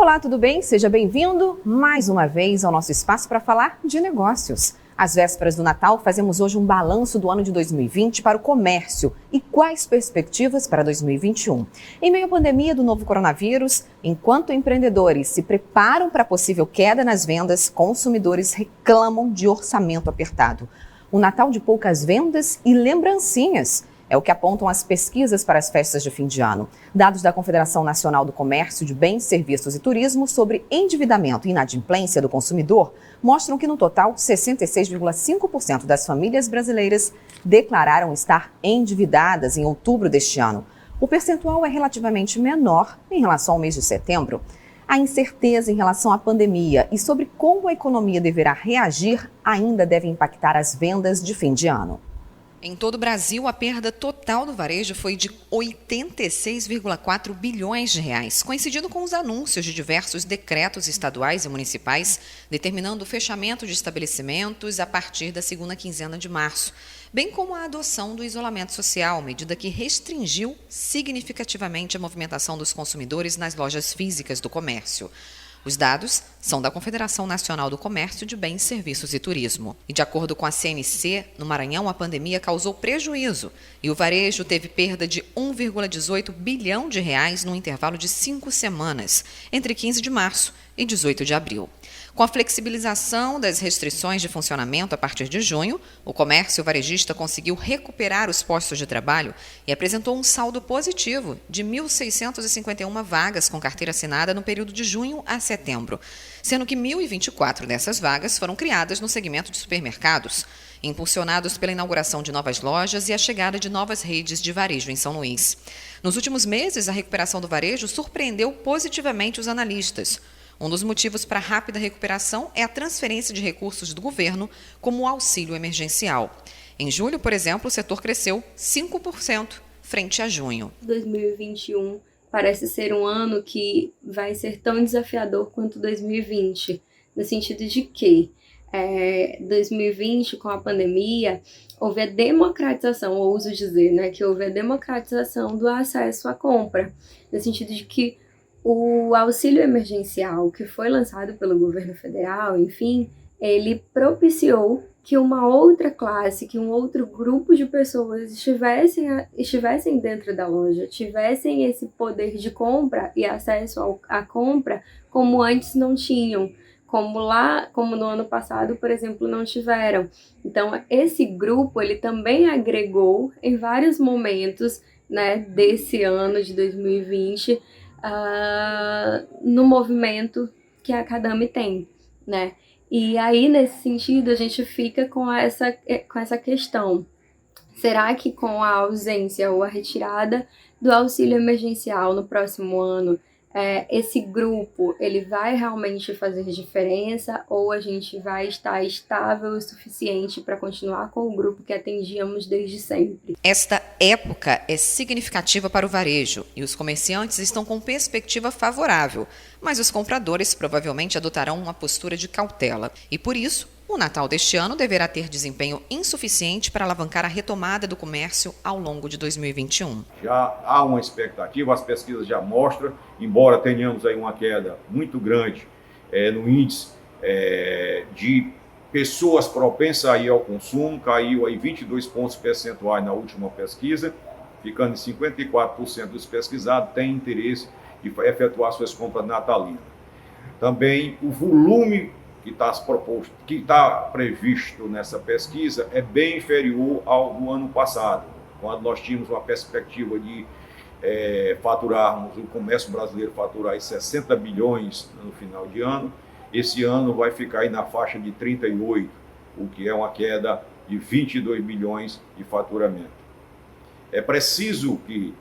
Olá, tudo bem? Seja bem-vindo mais uma vez ao nosso espaço para falar de negócios. Às vésperas do Natal, fazemos hoje um balanço do ano de 2020 para o comércio e quais perspectivas para 2021. Em meio à pandemia do novo coronavírus, enquanto empreendedores se preparam para a possível queda nas vendas, consumidores reclamam de orçamento apertado. Um Natal de poucas vendas e lembrancinhas. É o que apontam as pesquisas para as festas de fim de ano. Dados da Confederação Nacional do Comércio de Bens, Serviços e Turismo sobre endividamento e inadimplência do consumidor mostram que, no total, 66,5% das famílias brasileiras declararam estar endividadas em outubro deste ano. O percentual é relativamente menor em relação ao mês de setembro. A incerteza em relação à pandemia e sobre como a economia deverá reagir ainda deve impactar as vendas de fim de ano. Em todo o Brasil, a perda total do varejo foi de 86,4 bilhões de reais, coincidindo com os anúncios de diversos decretos estaduais e municipais, determinando o fechamento de estabelecimentos a partir da segunda quinzena de março, bem como a adoção do isolamento social, medida que restringiu significativamente a movimentação dos consumidores nas lojas físicas do comércio. Os dados são da Confederação Nacional do Comércio de Bens, Serviços e Turismo. E de acordo com a CNC, no Maranhão a pandemia causou prejuízo e o varejo teve perda de 1,18 bilhão de reais no intervalo de 5 semanas, entre 15 de março e 18 de abril. Com a flexibilização das restrições de funcionamento a partir de junho, o comércio varejista conseguiu recuperar os postos de trabalho e apresentou um saldo positivo de 1.651 vagas com carteira assinada no período de junho a setembro, sendo que 1.024 dessas vagas foram criadas no segmento de supermercados, impulsionados pela inauguração de novas lojas e a chegada de novas redes de varejo em São Luís. Nos últimos meses, a recuperação do varejo surpreendeu positivamente os analistas. Um dos motivos para a rápida recuperação é a transferência de recursos do governo, como o auxílio emergencial. Em julho, por exemplo, o setor cresceu 5% frente a junho. 2021 parece ser um ano que vai ser tão desafiador quanto 2020, no sentido de que 2020, com a pandemia, houve a democratização, ou ouso dizer, que houve a democratização do acesso à compra, no sentido de que o auxílio emergencial que foi lançado pelo governo federal, enfim, ele propiciou que uma outra classe, que um outro grupo de pessoas estivessem dentro da loja, tivessem esse poder de compra e acesso à compra como antes não tinham, como no ano passado, por exemplo, não tiveram. Então, esse grupo, ele também agregou em vários momentos, desse ano de 2020, no movimento que a Cadame tem, E aí, nesse sentido, a gente fica com essa questão. Será que com a ausência ou a retirada do auxílio emergencial no próximo ano, esse grupo ele vai realmente fazer diferença, ou a gente vai estar estável o suficiente para continuar com o grupo que atendíamos desde sempre? Esta época é significativa para o varejo e os comerciantes estão com perspectiva favorável, mas os compradores provavelmente adotarão uma postura de cautela e, por isso, o Natal deste ano deverá ter desempenho insuficiente para alavancar a retomada do comércio ao longo de 2021. Já há uma expectativa, as pesquisas já mostram, embora tenhamos aí uma queda muito grande no índice de pessoas propensas a ir ao consumo, caiu aí 22 pontos percentuais na última pesquisa, ficando em 54% dos pesquisados têm interesse de efetuar suas compras natalinas. Também o volume que está previsto nessa pesquisa é bem inferior ao do ano passado, quando nós tínhamos uma perspectiva de faturarmos, o comércio brasileiro faturar 60 bilhões no final de ano. Esse ano vai ficar aí na faixa de 38, o que é uma queda de 22 bilhões de faturamento. É preciso que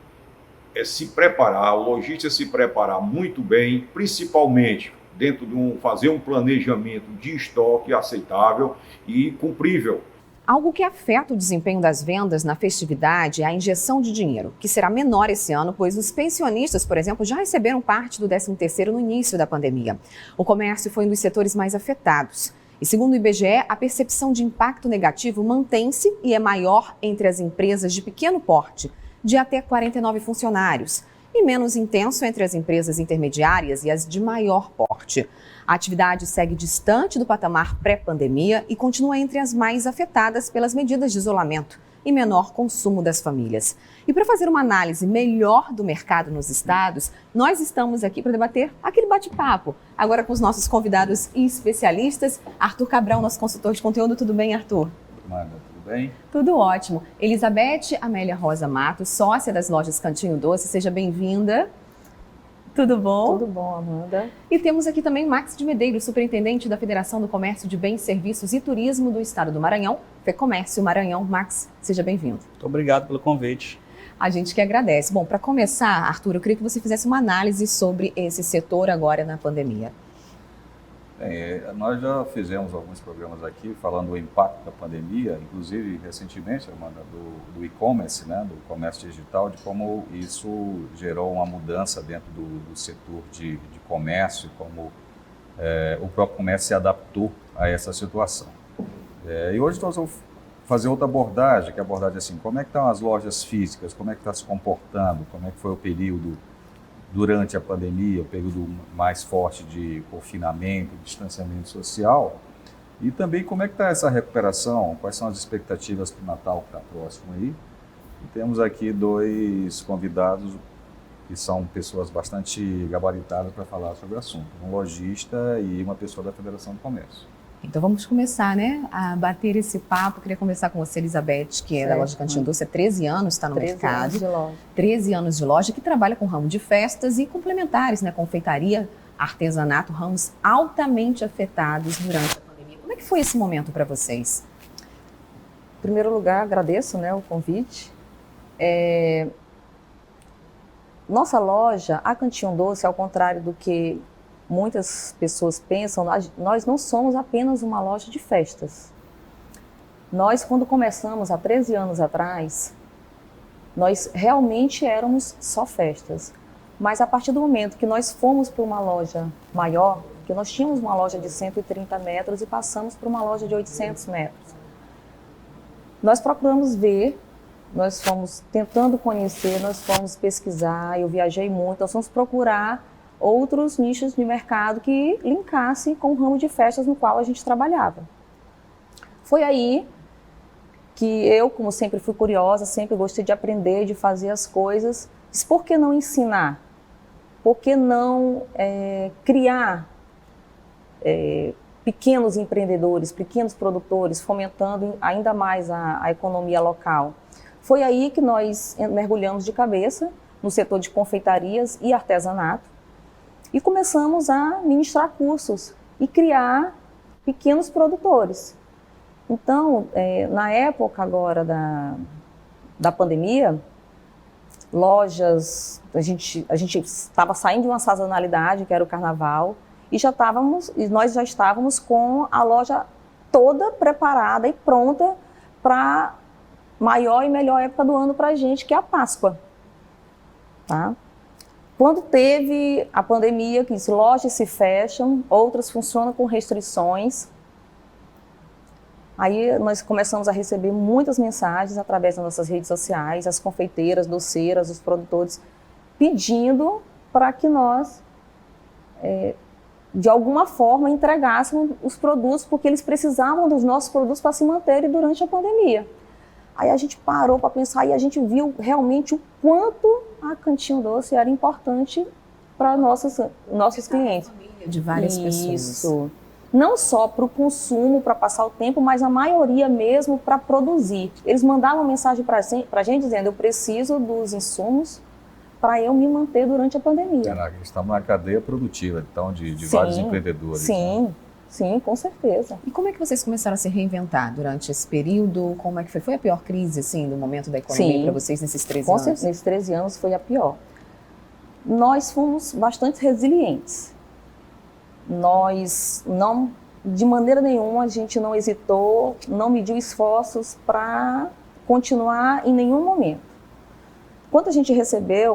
se preparar, o lojista se preparar muito bem, principalmente dentro de fazer um planejamento de estoque aceitável e cumprível. Algo que afeta o desempenho das vendas na festividade é a injeção de dinheiro, que será menor esse ano, pois os pensionistas, por exemplo, já receberam parte do 13º no início da pandemia. O comércio foi um dos setores mais afetados. E segundo o IBGE, a percepção de impacto negativo mantém-se e é maior entre as empresas de pequeno porte, de até 49 funcionários, e menos intenso entre as empresas intermediárias e as de maior porte. A atividade segue distante do patamar pré-pandemia e continua entre as mais afetadas pelas medidas de isolamento e menor consumo das famílias. E para fazer uma análise melhor do mercado nos estados, nós estamos aqui para debater aquele bate-papo, agora com os nossos convidados e especialistas. Arthur Cabral, nosso consultor de conteúdo. Tudo bem, Arthur? Magda, tudo bem? Tudo ótimo. Elizabeth Amélia Rosa Matos, sócia das lojas Cantinho Doce, seja bem-vinda. Tudo bom? Tudo bom, Amanda. E temos aqui também Max de Medeiros, superintendente da Federação do Comércio de Bens, Serviços e Turismo do Estado do Maranhão, FEComércio Maranhão. Max, seja bem-vindo. Muito obrigado pelo convite. A gente que agradece. Bom, para começar, Arthur, eu queria que você fizesse uma análise sobre esse setor agora na pandemia. Nós já fizemos alguns programas aqui falando do impacto da pandemia, inclusive recentemente, Amanda, do e-commerce, né, do comércio digital, de como isso gerou uma mudança dentro do setor de comércio, como o próprio comércio se adaptou a essa situação. E hoje nós vamos fazer outra abordagem, que é a abordagem assim, como é que estão as lojas físicas, como é que está se comportando, como é que foi o período durante a pandemia, o período mais forte de confinamento, distanciamento social, e também como é que está essa recuperação, quais são as expectativas para o Natal que está próximo aí. E temos aqui dois convidados que são pessoas bastante gabaritadas para falar sobre o assunto, um lojista e uma pessoa da Federação do Comércio. Então vamos começar, né, a bater esse papo. Queria conversar com você, Elizabeth, que é da loja Cantinho Doce, há 13 anos está no mercado. 13 anos de loja. 13 anos de loja, que trabalha com ramo de festas e complementares, né, confeitaria, artesanato, ramos altamente afetados durante a pandemia. Como é que foi esse momento para vocês? Em primeiro lugar, agradeço, né, o convite. Nossa loja, a Cantinho Doce, ao contrário do que muitas pessoas pensam, nós não somos apenas uma loja de festas. Nós, quando começamos há 13 anos atrás, nós realmente éramos só festas. Mas a partir do momento que nós fomos para uma loja maior, que nós tínhamos uma loja de 130 metros e passamos para uma loja de 800 metros, nós procuramos ver, nós fomos tentando conhecer, nós fomos pesquisar, eu viajei muito, nós fomos procurar outros nichos de mercado que linkassem com o ramo de festas no qual a gente trabalhava. Foi aí que eu, como sempre fui curiosa, sempre gostei de aprender, de fazer as coisas, disse, por que não ensinar? Por que não criar pequenos empreendedores, pequenos produtores, fomentando ainda mais a economia local? Foi aí que nós mergulhamos de cabeça no setor de confeitarias e artesanato, e começamos a ministrar cursos e criar pequenos produtores. Então, na época agora da pandemia, lojas, a gente estava saindo de uma sazonalidade, que era o carnaval, e nós já estávamos com a loja toda preparada e pronta para a maior e melhor época do ano para a gente, que é a Páscoa. Tá? Quando teve a pandemia, que lojas se fecham, outras funcionam com restrições, aí nós começamos a receber muitas mensagens através das nossas redes sociais, as confeiteiras, doceiras, os produtores, pedindo para que nós, de alguma forma, entregássemos os produtos, porque eles precisavam dos nossos produtos para se manterem durante a pandemia. Aí a gente parou para pensar e a gente viu realmente o quanto a Cantinho Doce era importante para nossos clientes. De várias pessoas. Isso. Não só para o consumo, para passar o tempo, mas a maioria mesmo para produzir. Eles mandavam mensagem para a gente dizendo, eu preciso dos insumos para eu me manter durante a pandemia. Estamos na cadeia produtiva, então, de vários empreendedores. Sim. Né? Sim, com certeza. E como é que vocês começaram a se reinventar durante esse período? Como é que foi? Foi a pior crise, assim, do momento da economia para vocês nesses 13 anos? Nesses 13 anos foi a pior. Nós fomos bastante resilientes. Nós não, de maneira nenhuma, a gente não hesitou, não mediu esforços para continuar em nenhum momento. Quando a gente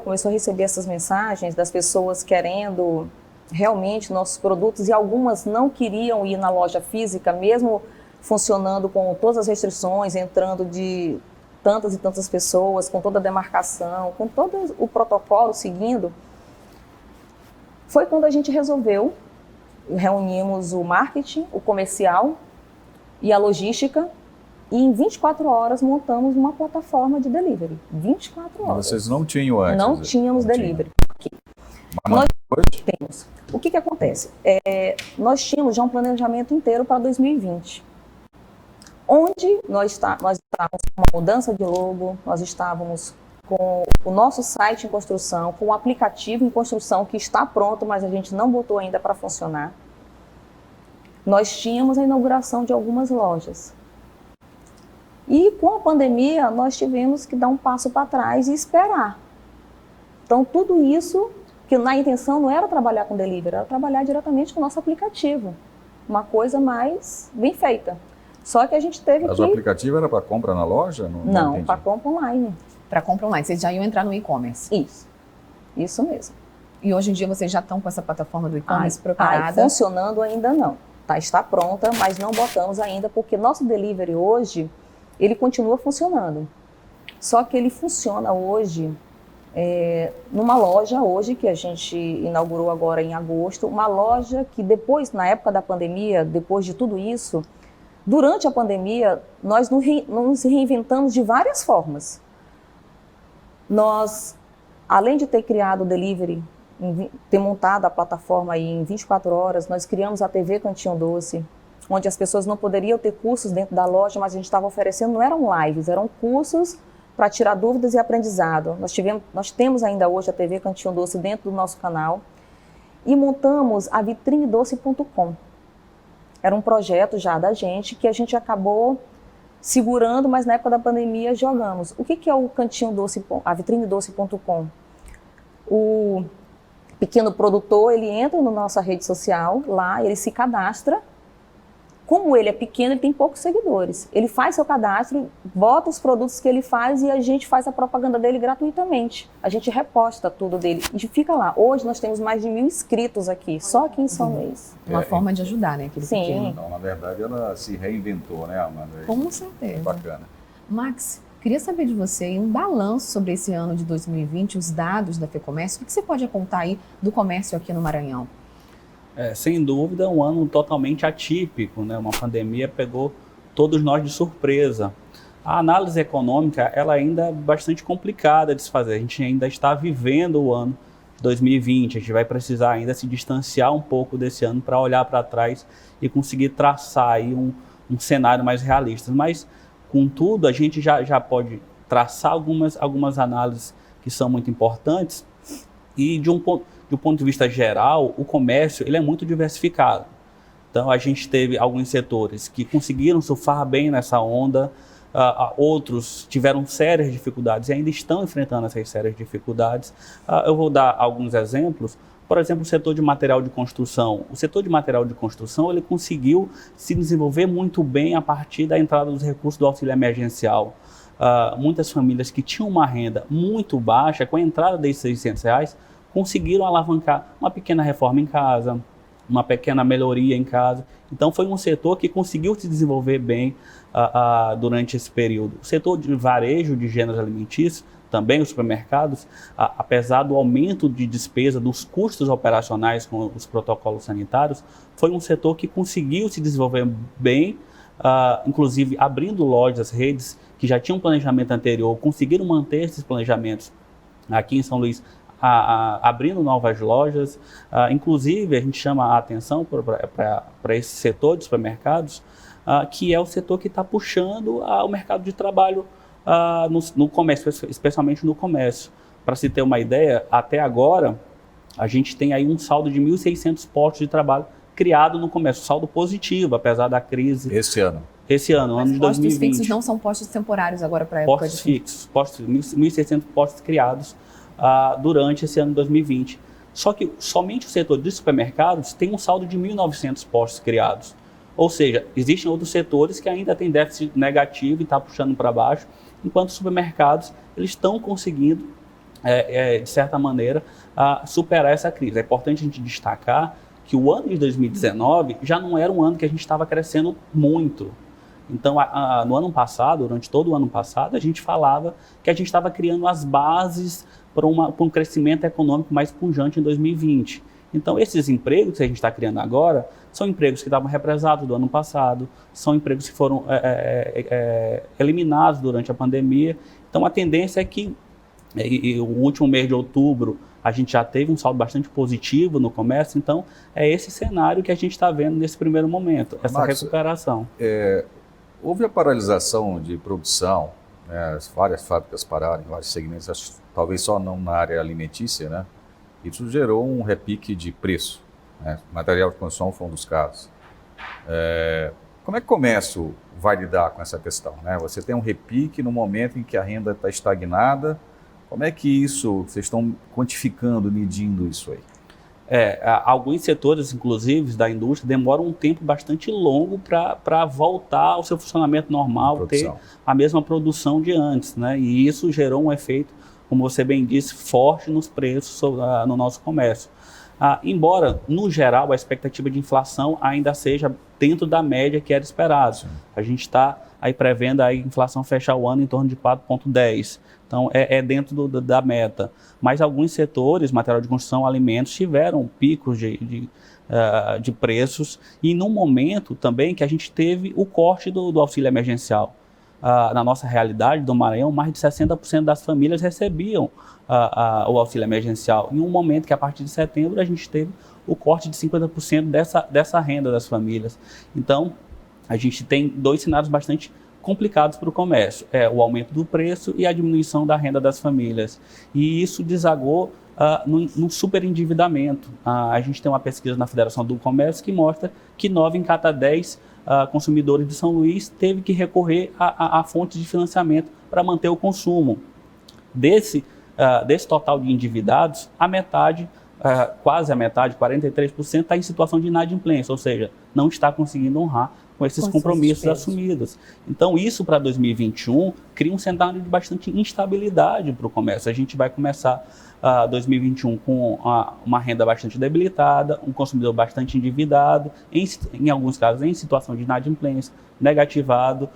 começou a receber essas mensagens das pessoas querendo realmente nossos produtos, e algumas não queriam ir na loja física, mesmo funcionando com todas as restrições, entrando tantas e tantas pessoas, com toda a demarcação, com todo o protocolo seguindo, foi quando a gente resolveu, reunimos o marketing, o comercial e a logística, e em 24 horas montamos uma plataforma de delivery. 24 horas. Vocês não tinham antes? Não tínhamos delivery. Mas Nós temos. O que acontece? Nós tínhamos já um planejamento inteiro para 2020. Onde nós estávamos com uma mudança de logo, nós estávamos com o nosso site em construção, com o aplicativo em construção que está pronto, mas a gente não botou ainda para funcionar. Nós tínhamos a inauguração de algumas lojas. E com a pandemia, nós tivemos que dar um passo para trás e esperar. Então, tudo isso, que na intenção não era trabalhar com delivery, era trabalhar diretamente com o nosso aplicativo. Uma coisa mais bem feita. Só que a gente teve Mas o aplicativo era para compra na loja? Não, para compra online. Para compra online, vocês já iam entrar no e-commerce? Isso mesmo. E hoje em dia vocês já estão com essa plataforma do e-commerce preparada? Funcionando ainda não. Está pronta, mas não botamos ainda, porque nosso delivery hoje, ele continua funcionando. Só que ele funciona hoje numa loja hoje, que a gente inaugurou agora em agosto, uma loja que depois, na época da pandemia, depois de tudo isso, durante a pandemia, nós nos reinventamos de várias formas. Nós, além de ter criado o delivery, ter montado a plataforma aí em 24 horas, nós criamos a TV Cantinho Doce, onde as pessoas não poderiam ter cursos dentro da loja, mas a gente estava oferecendo, não eram lives, eram cursos para tirar dúvidas e aprendizado. Nós temos ainda hoje a TV Cantinho Doce dentro do nosso canal e montamos a vitrinedoce.com. Era um projeto já da gente, que a gente acabou segurando, mas na época da pandemia jogamos. O que é o Cantinho Doce, a vitrinedoce.com? O pequeno produtor, ele entra na nossa rede social, lá ele se cadastra. Como ele é pequeno, ele tem poucos seguidores. Ele faz seu cadastro, bota os produtos que ele faz e a gente faz a propaganda dele gratuitamente. A gente reposta tudo dele e fica lá. Hoje nós temos mais de 1.000 inscritos aqui, só aqui em São Luís. Uma forma de ajudar, né? Aquele Sim. pequeno. Então, na verdade, ela se reinventou, né, Amanda? Com certeza. Bacana. Max, queria saber de você um balanço sobre esse ano de 2020, os dados da FEComércio. O que você pode apontar aí do comércio aqui no Maranhão? Sem dúvida, um ano totalmente atípico, né? Uma pandemia pegou todos nós de surpresa. A análise econômica, ela ainda é bastante complicada de se fazer. A gente ainda está vivendo o ano 2020. A gente vai precisar ainda se distanciar um pouco desse ano para olhar para trás e conseguir traçar aí um cenário mais realista. Mas, contudo, a gente já pode traçar algumas análises que são muito importantes e do ponto de vista geral, o comércio ele é muito diversificado. Então, a gente teve alguns setores que conseguiram surfar bem nessa onda, outros tiveram sérias dificuldades e ainda estão enfrentando essas sérias dificuldades. Eu vou dar alguns exemplos. Por exemplo, o setor de material de construção. O setor de material de construção ele conseguiu se desenvolver muito bem a partir da entrada dos recursos do auxílio emergencial. Muitas famílias que tinham uma renda muito baixa, com a entrada desses R$600, conseguiram alavancar uma pequena reforma em casa, uma pequena melhoria em casa. Então, foi um setor que conseguiu se desenvolver bem durante esse período. O setor de varejo de gêneros alimentícios, também os supermercados, apesar do aumento de despesa, dos custos operacionais com os protocolos sanitários, foi um setor que conseguiu se desenvolver bem, inclusive abrindo lojas, redes que já tinham um planejamento anterior, conseguiram manter esses planejamentos aqui em São Luís, abrindo novas lojas. Inclusive, a gente chama a atenção para esse setor de supermercados, que é o setor que está puxando o mercado de trabalho no comércio, especialmente no comércio. Para se ter uma ideia, até agora, a gente tem aí um saldo de 1.600 postos de trabalho criado no comércio, saldo positivo, apesar da crise. Esse ano, ano de 2020. Postos fixos não são postos temporários agora para a época postos fixos, 1.600 postos criados durante esse ano de 2020. Só que somente o setor de supermercados tem um saldo de 1.900 postos criados. Ou seja, existem outros setores que ainda têm déficit negativo e está puxando para baixo, enquanto os supermercados eles estão conseguindo, de certa maneira, superar essa crise. É importante a gente destacar que o ano de 2019 já não era um ano que a gente estava crescendo muito. Então, no ano passado, durante todo o ano passado, a gente falava que a gente estava criando as bases para um crescimento econômico mais pujante em 2020. Então, esses empregos que a gente está criando agora são empregos que estavam represados do ano passado, são empregos que foram eliminados durante a pandemia. Então, a tendência é que o último mês de outubro a gente já teve um saldo bastante positivo no comércio. Então, é esse cenário que a gente está vendo nesse primeiro momento, essa Marcos, recuperação. Houve a paralisação de produção, né, várias fábricas pararam em vários segmentos, talvez só não na área alimentícia, né? Isso gerou um repique de preço, né? Material de construção foi um dos casos. Como é que o comércio vai lidar com essa questão, né? Você tem um repique no momento em que a renda está estagnada. Como é que isso, vocês estão quantificando, medindo isso aí? Alguns setores, inclusive, da indústria, demoram um tempo bastante longo para voltar ao seu funcionamento normal, ter a mesma produção de antes, né? E isso gerou um efeito, como você bem disse, forte nos preços no nosso comércio. Embora, no geral, a expectativa de inflação ainda seja dentro da média que era esperado. Sim. A gente está aí prevendo a inflação fechar o ano em torno de 4,10%. Então, é dentro da meta. Mas alguns setores, material de construção, alimentos, tiveram picos de preços. E num momento também que a gente teve o corte do auxílio emergencial. Na nossa realidade do Maranhão, mais de 60% das famílias recebiam o auxílio emergencial. Em um momento que, a partir de setembro, a gente teve o corte de 50% dessa renda das famílias. Então, a gente tem dois cenários bastante complicados para o comércio, o aumento do preço e a diminuição da renda das famílias. E isso desagou num superendividamento. A gente tem uma pesquisa na Federação do Comércio que mostra que 9 em cada 10 consumidores de São Luís teve que recorrer a fontes de financiamento para manter o consumo. Desse total de endividados, a metade, quase a metade, 43%, está em situação de inadimplência, ou seja, não está conseguindo honrar com esses compromissos assumidos. Então, isso para 2021 cria um cenário de bastante instabilidade para o comércio. A gente vai começar 2021 com uma renda bastante debilitada, um consumidor bastante endividado, em alguns casos em situação de inadimplência, negativado.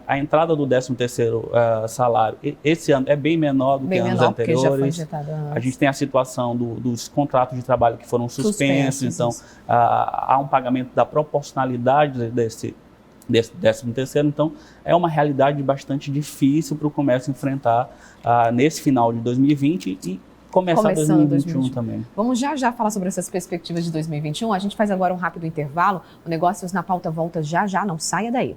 A entrada do 13º salário esse ano é bem menor do que anos anteriores. Já foi injetado antes. A gente tem a situação dos contratos de trabalho que foram suspensos, então há um pagamento da proporcionalidade desse 13º, então é uma realidade bastante difícil para o comércio enfrentar nesse final de 2020 e começar 2021 também. Vamos já falar sobre essas perspectivas de 2021. A gente faz agora um rápido intervalo. O Negócios na Pauta volta já, não saia daí.